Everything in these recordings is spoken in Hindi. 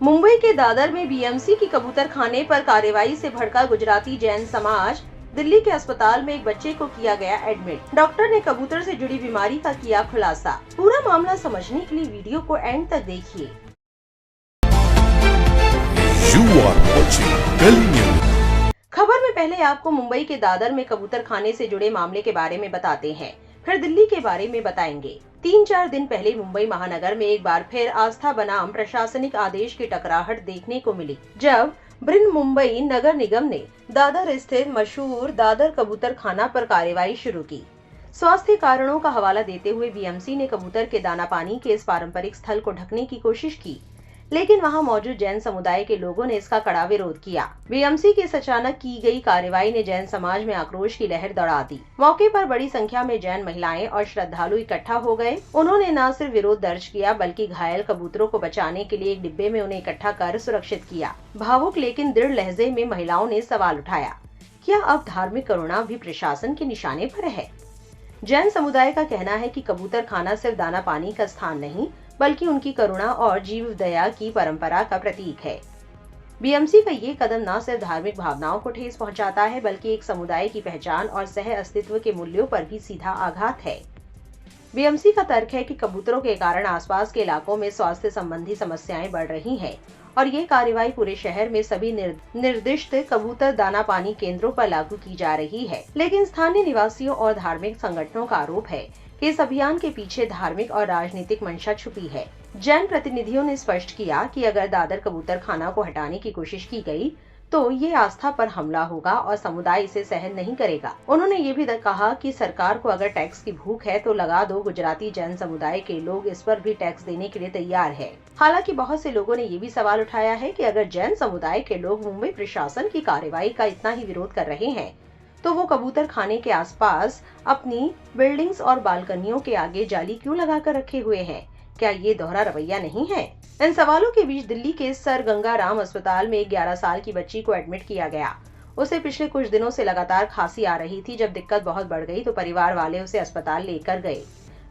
मुंबई के दादर में बीएमसी की कबूतर खाने पर कार्रवाई से भड़का गुजराती जैन समाज। दिल्ली के अस्पताल में एक बच्चे को किया गया एडमिट। डॉक्टर ने कबूतर से जुड़ी बीमारी का किया खुलासा। पूरा मामला समझने के लिए वीडियो को एंड तक देखिए। खबर में पहले आपको मुंबई के दादर में कबूतर खाने से जुड़े मामले के बारे में बताते हैं, फिर दिल्ली के बारे में बताएंगे। 3-4 दिन पहले मुंबई महानगर में एक बार फिर आस्था बनाम प्रशासनिक आदेश की टकराहट देखने को मिली, जब बृहन्मुंबई नगर निगम ने दादर स्थित मशहूर दादर कबूतर खाना पर कार्रवाई शुरू की। स्वास्थ्य कारणों का हवाला देते हुए बीएमसी ने कबूतर के दाना पानी के इस पारंपरिक स्थल को ढकने की कोशिश की, लेकिन वहां मौजूद जैन समुदाय के लोगों ने इसका कड़ा विरोध किया। बीएमसी की इस अचानक की गई कार्रवाई ने जैन समाज में आक्रोश की लहर दौड़ा दी। मौके पर बड़ी संख्या में जैन महिलाएं और श्रद्धालु इकट्ठा हो गए। उन्होंने न सिर्फ विरोध दर्ज किया, बल्कि घायल कबूतरों को बचाने के लिए एक डिब्बे में उन्हें इकट्ठा कर सुरक्षित किया। भावुक लेकिन दृढ़ लहजे में महिलाओं ने सवाल उठाया, क्या अब धार्मिक करुणा भी प्रशासन के निशाने पर है? जैन समुदाय का कहना है कि कबूतर खाना सिर्फ दाना पानी का स्थान नहीं, बल्कि उनकी करुणा और जीव दया की परंपरा का प्रतीक है। बीएमसी का ये कदम न सिर्फ धार्मिक भावनाओं को ठेस पहुंचाता है, बल्कि एक समुदाय की पहचान और सह अस्तित्व के मूल्यों पर भी सीधा आघात है। बीएमसी का तर्क है कि कबूतरों के कारण आसपास के इलाकों में स्वास्थ्य संबंधी समस्याएं बढ़ रही हैं और ये कार्रवाई पूरे शहर में सभी निर्दिष्ट कबूतर दाना पानी केंद्रों पर लागू की जा रही है। लेकिन स्थानीय निवासियों और धार्मिक संगठनों का आरोप है कि इस अभियान के पीछे धार्मिक और राजनीतिक मंशा छुपी है। जैन प्रतिनिधियों ने स्पष्ट किया कि अगर दादर कबूतर खाना को हटाने की कोशिश की गई तो ये आस्था पर हमला होगा और समुदाय इसे सहन नहीं करेगा। उन्होंने ये भी कहा कि सरकार को अगर टैक्स की भूख है तो लगा दो। गुजराती जैन समुदाय के लोग इस पर भी टैक्स देने के लिए तैयार है। हालांकि बहुत से लोगों ने ये भी सवाल उठाया है कि अगर जैन समुदाय के लोग मुंबई प्रशासन की कार्रवाई का इतना ही विरोध कर रहे हैं तो वो कबूतर खाने के आसपास अपनी बिल्डिंग्स और बालकनियों के आगे जाली क्यों लगाकर रखे हुए हैं? क्या ये दोहरा रवैया नहीं है? इन सवालों के बीच दिल्ली के सर गंगाराम अस्पताल में एक 11 साल की बच्ची को एडमिट किया गया। उसे पिछले कुछ दिनों से लगातार खांसी आ रही थी। जब दिक्कत बहुत बढ़ गई तो परिवार वाले उसे अस्पताल लेकर गए।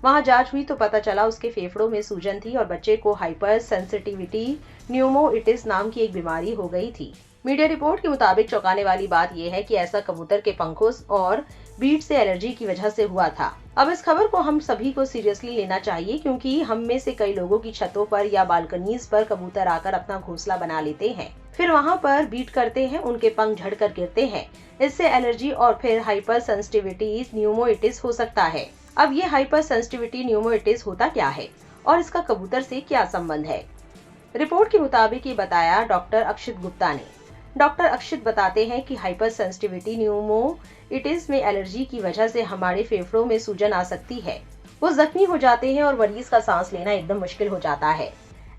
वहां जांच हुई तो पता चला उसके फेफड़ों में सूजन थी और बच्चे को हाइपर सेंसिटिविटी न्यूमोइटिस नाम की एक बीमारी हो गई थी। मीडिया रिपोर्ट के मुताबिक चौंकाने वाली बात यह है कि ऐसा कबूतर के पंखों और बीट से एलर्जी की वजह से हुआ था। अब इस खबर को हम सभी को सीरियसली लेना चाहिए, क्योंकि हम में से कई लोगों की छतों पर या बालकनीज पर कबूतर आकर अपना घोंसला बना लेते हैं, फिर वहां पर बीट करते हैं, उनके पंख झड़कर गिरते हैं। इससे एलर्जी और फिर हाइपर सेंसिटिविटी न्यूमोइटिस हो सकता है। अब ये हाइपर सेंसिटिविटी न्यूमोइटिस होता क्या है और इसका कबूतर से क्या संबंध है? रिपोर्ट के मुताबिक ये बताया डॉक्टर अक्षित गुप्ता ने। डॉक्टर अक्षित बताते हैं कि हाइपर सेंसिटिविटी न्यूमोइटिस में एलर्जी की वजह से हमारे फेफड़ों में सूजन आ सकती है। वो जख्मी हो जाते हैं और मरीज का सांस लेना एकदम मुश्किल हो जाता है।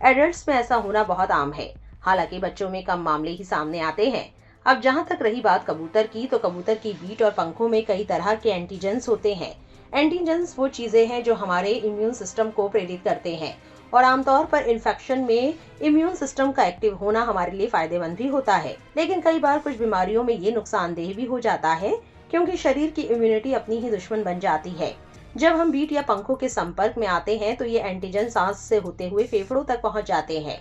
एडल्ट्स में ऐसा होना बहुत आम है, हालांकि बच्चों में कम मामले ही सामने आते हैं। अब जहां तक रही बात कबूतर की, तो कबूतर की बीट और पंखों में कई तरह के एंटीजेंस होते हैं। एंटीजेंस वो चीजें हैं जो हमारे इम्यून सिस्टम को प्रेरित करते हैं और आमतौर पर इन्फेक्शन में इम्यून सिस्टम का एक्टिव होना हमारे लिए फायदेमंद भी होता है। लेकिन कई बार कुछ बीमारियों में ये नुकसानदेह भी हो जाता है, क्योंकि शरीर की इम्यूनिटी अपनी ही दुश्मन बन जाती है। जब हम बीट या पंखों के संपर्क में आते हैं तो ये एंटीजन सांस से होते हुए फेफड़ों तक पहुंच जाते हैं।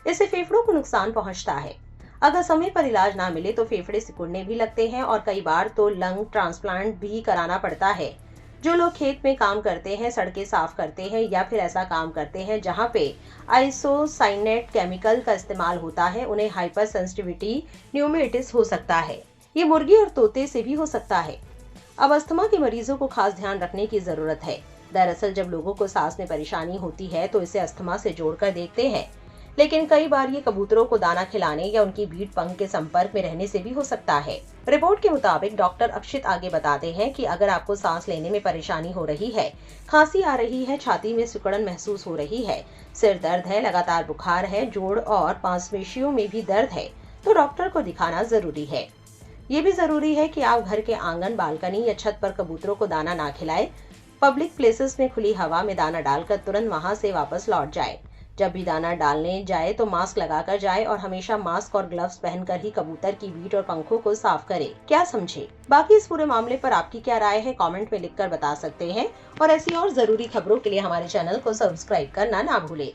इससे फेफड़ों को नुकसान पहुंचता है। अगर समय पर इलाज ना मिले तो फेफड़े सिकुड़ने भी लगते हैं और कई बार तो लंग ट्रांसप्लांट भी कराना पड़ता है। जो लोग खेत में काम करते हैं, सड़कें साफ करते हैं या फिर ऐसा काम करते हैं जहां पे आइसोसाइनेट केमिकल का इस्तेमाल होता है, उन्हें हाइपर सेंसिटिविटी न्यूमोइटिस हो सकता है। ये मुर्गी और तोते से भी हो सकता है। अब अस्थमा के मरीजों को खास ध्यान रखने की जरूरत है। दरअसल जब लोगों को सांस में परेशानी होती है तो इसे अस्थमा से जोड़कर देखते हैं, लेकिन कई बार ये कबूतरों को दाना खिलाने या उनकी बीट पंख के संपर्क में रहने से भी हो सकता है। रिपोर्ट के मुताबिक डॉक्टर अक्षित आगे बताते हैं कि अगर आपको सांस लेने में परेशानी हो रही है, खांसी आ रही है, छाती में सिकुड़न महसूस हो रही है, सिर दर्द है, लगातार बुखार है, जोड़ और मांसपेशियों में भी दर्द है, तो डॉक्टर को दिखाना जरूरी है। ये भी जरूरी है कि आप घर के आंगन, बालकनी या छत पर कबूतरों को दाना ना खिलाएं। पब्लिक प्लेसेस में खुली हवा में दाना डालकर तुरंत वहां से वापस लौट जाए। जब भी दाना डालने जाए तो मास्क लगाकर जाए और हमेशा मास्क और ग्लव्स पहनकर ही कबूतर की बीट और पंखों को साफ करें। क्या समझे? बाकी इस पूरे मामले पर आपकी क्या राय है, कमेंट में लिखकर बता सकते हैं और ऐसी और जरूरी खबरों के लिए हमारे चैनल को सब्सक्राइब करना ना भूले।